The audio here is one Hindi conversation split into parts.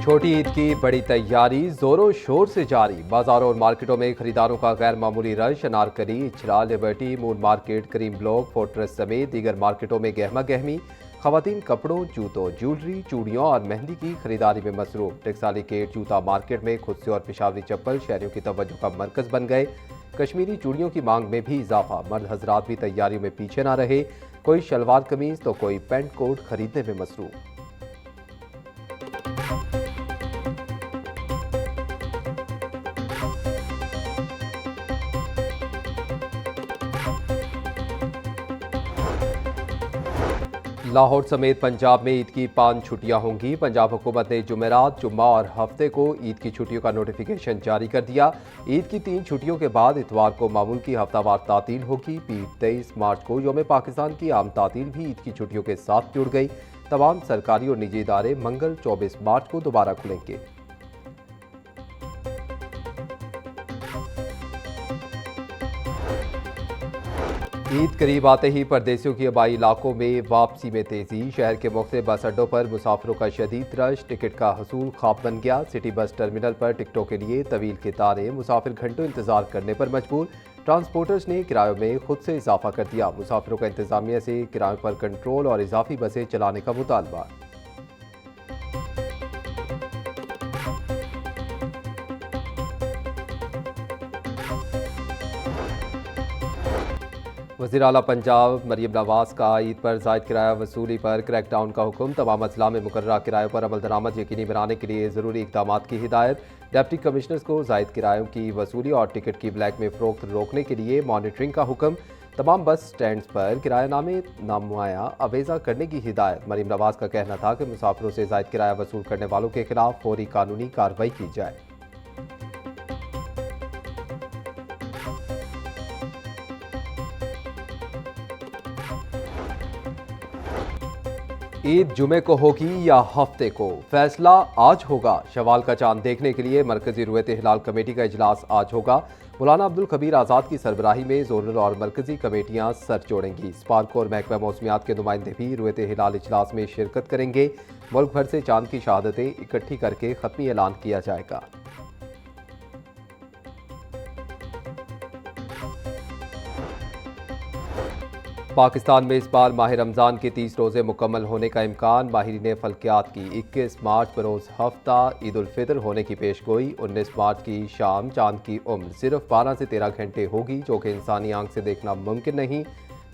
छोटी ईद की बड़ी तैयारी जोरों शोर से जारी। बाजारों और मार्केटों में खरीदारों का गैर मामूली rush. Anarkali, Ichhra, Liberty, Moon Market, Karim block, Fortress समेत दीगर मार्केटों में गहमा गहमी। खवातीन कपड़ों, जूतों, ज्वेलरी, चूड़ियों और मेहंदी की खरीदारी में मसरूफ। टेक्साली गेट जूता मार्केट में खुद से और पेशावरी चप्पल शहरियों की तवज्जो का मरकज बन गए। कश्मीरी चूड़ियों की मांग में भी इजाफा। मर्द हजरात भी तैयारियों में पीछे ना रहे। कोई शलवार कमीज तो कोई पेंट कोट खरीदने में मसरूफ। लाहौर समेत पंजाब में ईद की 5 छुट्टियां होंगी। पंजाब हुकूमत ने जुमेरात, जुम्मा और हफ्ते को ईद की छुट्टियों का नोटिफिकेशन जारी कर दिया। ईद की 3 छुट्टियों के बाद इतवार को मामूल की हफ्तावार तातील होगी। 23 मार्च को यौम पाकिस्तान की आम तातील भी ईद की छुट्टियों के साथ जुड़ गई। तमाम सरकारी और निजी इदारे मंगल 24 मार्च को दोबारा खुलेंगे। ईद करीब आते ही परदेसियों की आबाई इलाकों में वापसी में तेजी। शहर के मुख्तलिफ बस अड्डों पर मुसाफिरों का शदीद रश। टिकट का हसूल ख्वाब बन गया। सिटी बस टर्मिनल पर टिकटों के लिए तवील कतारें। मुसाफिर घंटों इंतजार करने पर मजबूर। ट्रांसपोर्टर्स ने किरायों में खुद से इजाफा कर दिया। मुसाफिरों का इंतजामिया से किरायों पर कंट्रोल और इजाफी बसें चलाने का मुतालबा। वज़ीर आला पंजाब मरीम नवाज का ईद पर जायद किराया वसूली पर क्रैकडाउन का हुक्म। तमाम अजला में मुकर्ररा किरायों पर अमल दरामद यकीनी बनाने के लिए ज़रूरी इकदाम की हिदायत। डिप्टी कमिश्नर्स को जायद किरायों की वसूली और टिकट की ब्लैक में फ़रोख्त रोकने के लिए मॉनिटरिंग का हुक्म। तमाम बस स्टैंड्स पर किरायानामे नामुआया अवेजा करने की हिदायत। मरीम नवाज का कहना था कि मुसाफिरों से जायद किराया वसूल करने वालों के खिलाफ फौरी कानूनी कार्रवाई की जाए। ईद जुमे को होगी या हफ्ते को, फैसला आज होगा। शवाल का चांद देखने के लिए मरकजी रुयत हिलाल कमेटी का इजलास आज होगा। मौलाना अब्दुल खबीर आज़ाद की सरबराही में जोनल और मरकजी कमेटियां सर जोड़ेंगी। स्पार्को और महकमा मौसमियात के नुमाइंदे भी रुयत हिलाल इजलास में शिरकत करेंगे। मुल्क भर से चांद की शहादतें इकट्ठी करके खत्मी ऐलान किया जाएगा। पाकिस्तान में इस बार माह रमज़ान के 30 रोज़े मुकम्मल होने का इम्कान। माहिरीन फल्कियात की 21 मार्च बरोज़ हफ्ता ईद उल फितर होने की पेशगोई। 19 मार्च की शाम चांद की उम्र सिर्फ 12 से 13 घंटे होगी, जो कि इंसानी आंख से देखना मुमकिन नहीं।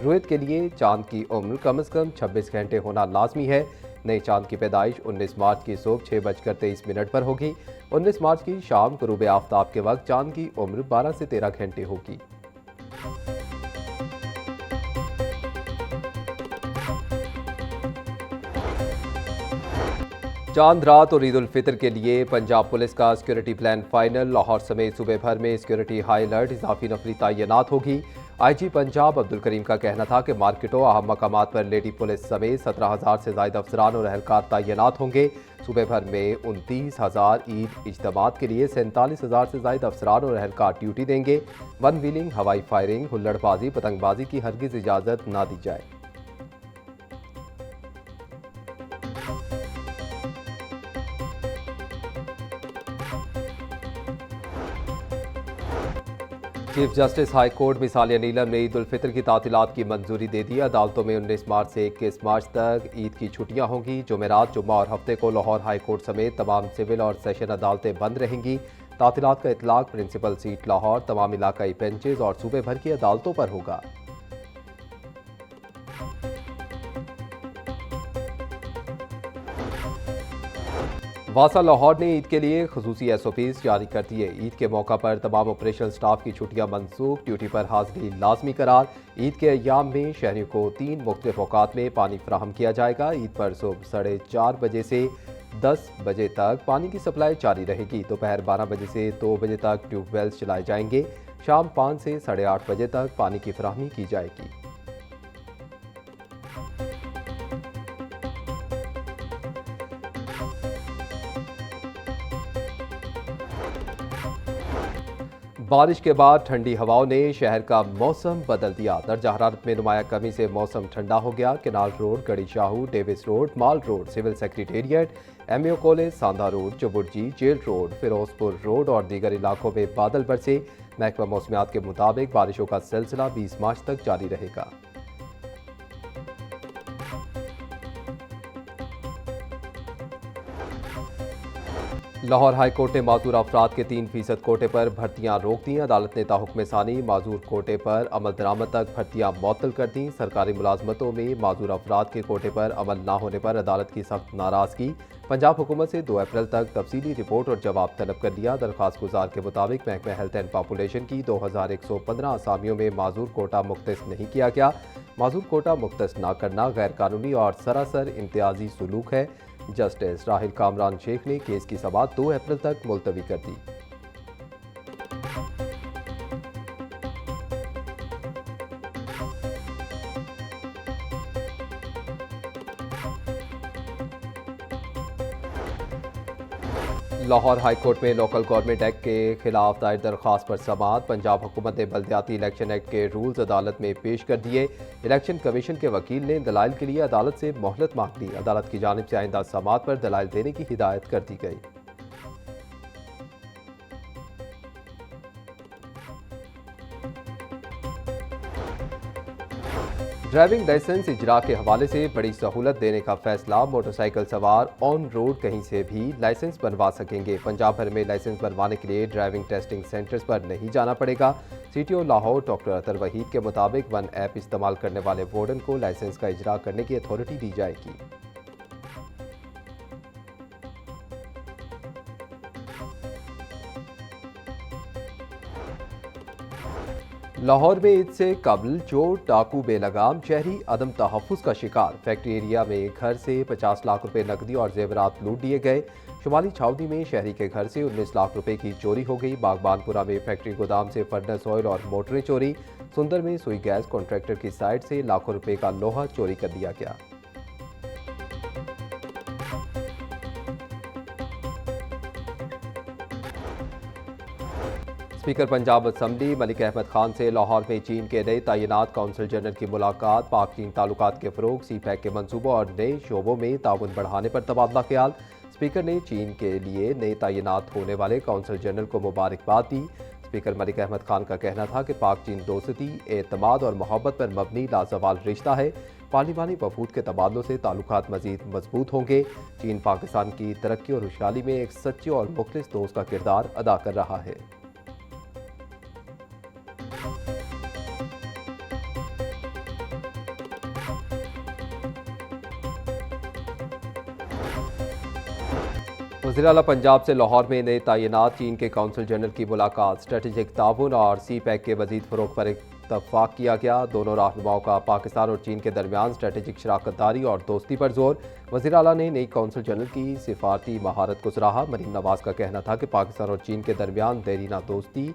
रुयत के लिए चांद की उम्र कम से कम 26 घंटे होना लाजमी है। नए चांद की पैदाइश 19 मार्च की सुबह 6:23 पर होगी। 19 मार्च की शाम गुरूब आफ्ताब के वक्त चांद की उम्र 12 से 13 घंटे होगी। चांद रात और ईद उल फितर के लिए पंजाब पुलिस का सिक्योरिटी प्लान फाइनल। लाहौर समेत सूबे भर में सिक्योरिटी हाई अलर्ट। इजाफी नफरी तैनात होगी। IG पंजाब अब्दुल करीम का कहना था कि मार्केटों अहम मकामात पर लेडी पुलिस समेत 17,000 से ज्यादा अफसरान और अहलकार तैनात होंगे। सूबे भर में 29,000 ईद इज्तिमात के लिए 47,000 से ज्यादा अफसरान और अहलकार ड्यूटी देंगे। वन व्हीलिंग, हवाई फायरिंग, हुल्लड़बाजी, पतंगबाजी की हरगिज इजाजत ना दी जाए। चीफ जस्टिस हाई कोर्ट मिसालिया नीलम ने ईद उल फितर की तातीलात की मंजूरी दे दी। अदालतों में 19 मार्च से 21 मार्च तक ईद की छुट्टियां होंगी। जुमेरात, जुम्मा और हफ्ते को लाहौर हाई कोर्ट समेत तमाम सिविल और सेशन अदालतें बंद रहेंगी। तातीलात का इतलाक प्रिंसिपल सीट लाहौर, तमाम इलाकाई बेंचेज और सूबे भर की अदालतों पर होगा। वासा लाहौर ने ईद के लिए खसूसी SOPs जारी कर दिए। ईद के मौका पर तमाम ऑपरेशनल स्टाफ की छुट्टियां मनसूख। ड्यूटी पर हाजिरी लाजमी करार। ईद के अय्याम में शहरियों को 3 मुख्तलिफ औकात में पानी फराहम किया जाएगा। ईद पर सुबह 4:30 बजे से 10 बजे तक पानी की सप्लाई जारी रहेगी। दोपहर 12 बजे से 2 बजे तक ट्यूबवेल्स चलाए जाएंगे। शाम 5 से 8:30 बजे तक पानी की फराहमी की जाएगी। बारिश के बाद ठंडी हवाओं ने शहर का मौसम बदल दिया। दर्जा हरारत में नुमाया कमी से मौसम ठंडा हो गया। Canal road, Garhi Shahu, Davis road, mall road, civil secretariat, MAO college, Sanda road, Chauburji, jail road, Ferozepur road और दीगर इलाकों में बादल बरसे। महकमा मौसमियात के मुताबिक बारिशों का सिलसिला 20 मार्च तक जारी रहेगा। लाहौर हाई कोर्ट ने माजूर अफराद के 3% कोटे पर भर्तियां रोक दी। अदालत ने ताहुक्म सानी माजूर कोटे पर अमल दरामद तक भर्तियां मुअत्तल कर दी। सरकारी मुलाजमतों में माजूर अफराद के कोटे पर अमल न होने पर अदालत की सख्त नाराजगी। पंजाब हुकूमत से 2 अप्रैल तक तफसीली रिपोर्ट और जवाब तलब कर लिया। दरख्वास्त गुजार के मुताबिक महकमा हेल्थ एंड पॉपुलेशन की 2115 असामियों में माजूर कोटा मुख्तस नहीं किया गया। माजूर कोटा मुख्तस न करना गैर कानूनी और सरासर इम्तियाजी सलूक है। जस्टिस राहिल कामरान शेख ने केस की समाअत 2 अप्रैल तक मुलतवी कर दी। लाहौर हाई कोर्ट में लोकल गवर्नमेंट एक्ट के खिलाफ दायर दरख्वास्त पर समाअत। पंजाब हुकूमत ने बल्दियाती इलेक्शन एक्ट के रूल्स अदालत में पेश कर दिए। इलेक्शन कमीशन के वकील ने दलाइल के लिए अदालत से मोहलत मांग ली। अदालत की जानिब से आइंदा समाअत पर दलाइल देने की हिदायत कर दी गई। ड्राइविंग लाइसेंस इजरा के हवाले से बड़ी सहूलत देने का फैसला। मोटरसाइकिल सवार ऑन रोड कहीं से भी लाइसेंस बनवा सकेंगे। पंजाब भर में लाइसेंस बनवाने के लिए ड्राइविंग टेस्टिंग सेंटर्स पर नहीं जाना पड़ेगा। CTO लाहौर डॉक्टर अतर वहीद के मुताबिक वन ऐप इस्तेमाल करने वाले वार्डन को लाइसेंस का इजरा करने की अथॉरिटी दी जाएगी। लाहौर में ईद से कबल चोर डाकू बेलगाम, शहरी अदम तहफ़्फ़ुज़ का शिकार। फैक्ट्री एरिया में घर से 50 लाख रुपए नकदी और जेवरात लूट लिए गए। शुमाली छावनी में शहरी के घर से 19 लाख रुपए की चोरी हो गई। बागबानपुरा में फैक्ट्री गोदाम से फर्नेस ऑयल और मोटरें चोरी। सुंदर में सुई गैस कॉन्ट्रैक्टर की साइट से लाखों रुपए का लोहा चोरी कर लिया गया। स्पीकर पंजाब असम्बली मलिक अहमद खान से लाहौर में चीन के नए तैनात कौंसल जनरल की मुलाकात। पाक चीन ताल्लुकात के फ़रोग, CPEC के मनसूबों और नए शोबों में ताउन बढ़ाने पर तबादला ख्याल। स्पीकर ने चीन के लिए नए तैनात होने वाले कौंसल जनरल को मुबारकबाद दी। स्पीकर मलिक अहमद खान का कहना था कि पाक चीन दोस्ती, एतमाद और मोहब्बत पर मबनी लाजवाल रिश्ता है। पार्लिमानी वफूद के तबादलों से ताल्लुकात मजीद मजबूत होंगे। चीन पाकिस्तान की तरक्की और खुशहाली में एक सच्चे और मुखलिस दोस्त का किरदार अदा कर रहा है। वज़ीर आला पंजाब से लाहौर में नए तैनात चीन के कौंसल जनरल की मुलाकात। स्ट्रेटेजिक ताउन और CPEC के मजीद फ़रोग पर इत्तफाक किया गया। दोनों रहनुमाओं का पाकिस्तान और चीन के दरमियान स्ट्रेटेजिक शराकतदारी और दोस्ती पर जोर। वज़ीर आला ने नई कौंसल जनरल की सिफारती महारत को सराहा। मरीम नवाज का कहना था कि पाकिस्तान और चीन के दरमियान देरीना दोस्ती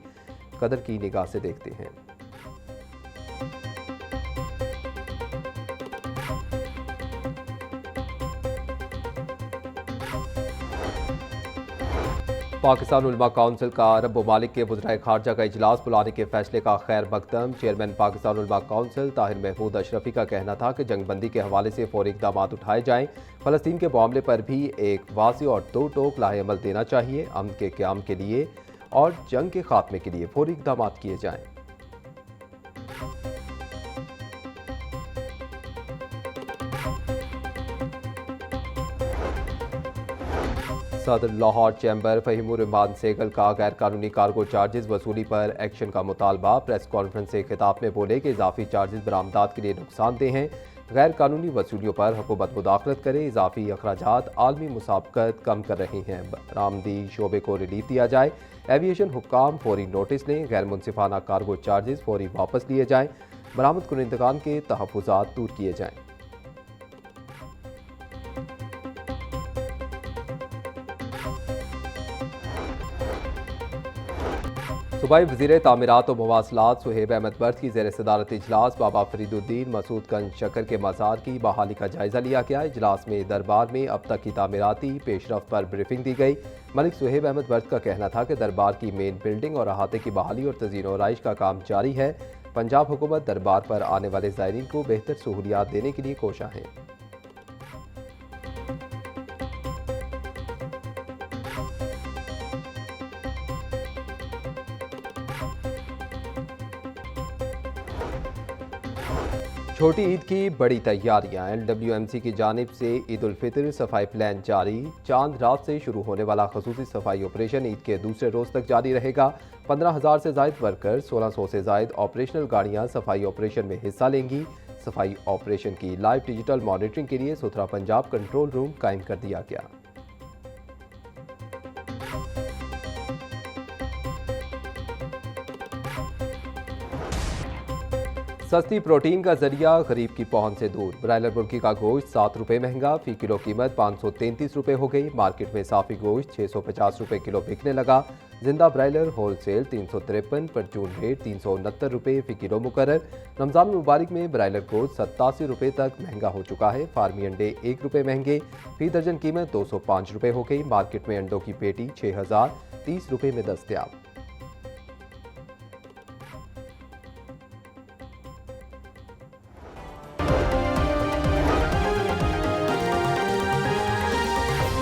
कदर की निगाह से देखते हैं। पाकिस्तान उलमा काउंसिल का अरब ममालिक के वज़राए खारजा का इजलास बुलाने के फैसले का खैर मकदम। चेयरमैन पाकिस्तान उलमा काउंसिल ताहिर महमूद अशरफी का कहना था कि जंगबंदी के हवाले से फौरी इक़दाम उठाए जाएँ। फ़लस्तीन के मामले पर भी एक वाज़ेह और दो टोक लाहे अमल देना चाहिए। अमन के क़याम के लिए और जंग के खात्मे के लिए फौरी इक़दाम किए जाएँ। सदर लाहौर चैम्बर फ़हीमुर रहमान सेगल का गैर कानूनी कार्गो चार्जेस वसूली पर एक्शन का मुतालबा। प्रेस कॉन्फ्रेंस से खिताब में बोले कि इजाफी चार्जेस बरामदात के लिए नुकसानदेह हैं। गैर कानूनी वसूलियों पर हुकूमत मुदाखलत करे। इजाफी अखराजात आलमी मुसाबकत कम कर रही हैं। बरामदी शोबे को रिलीफ दिया जाए। एविएशन हुक्काम फौरी नोटिस लें। गैर मुनसिफाना कार्गो चार्जेस फौरी वापस लिए जाएँ। बरामद कुनिंदगान के तहफ़्फ़ुज़ात दूर किए जाएँ। सूबाई वज़ीर तामीरात और मवासलात सुहेब अहमद बर्द की ज़ेर सदारत इजलास बाबा फरीदुद्दीन मसूदगंज शक्कर के मज़ार की बहाली का जायज़ा लिया गया। इजलास में दरबार में अब तक की तामीराती पेशरफ पर ब्रीफिंग दी गई। मलिक सुहेब अहमद बर्द का कहना था कि दरबार की मेन बिल्डिंग और अहाते की बहाली और तज़ीन और आइश का काम जारी है। पंजाब हुकूमत दरबार पर आने वाले ज़ायरीन को बेहतर सहूलियात देने के लिए कोशा है। छोटी ईद की बड़ी तैयारियां। LWMC की जानिब से ईद उल फितर सफाई प्लान जारी। चांद रात से शुरू होने वाला खसूसी सफाई ऑपरेशन ईद के दूसरे रोज तक जारी रहेगा। 15,000 से जायद वर्कर, 1600 से जायद ऑपरेशनल गाड़ियां सफाई ऑपरेशन में हिस्सा लेंगी। सफाई ऑपरेशन की लाइव डिजिटल मॉनिटरिंग के लिए सुथरा पंजाब कंट्रोल रूम कायम कर दिया गया। सस्ती प्रोटीन का जरिया गरीब की पहुंच से दूर। ब्रायलर मुर्गी का गोश्त 7 रुपये महंगा, फी किलो कीमत 533 रुपये हो गई। मार्केट में साफी गोश्त 650 रुपये किलो बिकने लगा। जिंदा ब्रायलर होलसेल 353, परचून रेट 369 रुपये फी किलो मुकर्रर। रमजान मुबारक में ब्रायलर गोश्त 87 रुपये तक महंगा हो चुका है। फार्मी अंडे 1 रुपये महंगे, फी दर्जन कीमत 205 रुपये हो गई। मार्केट में अंडों की पेटी 6030 रुपये में दस्तयाब।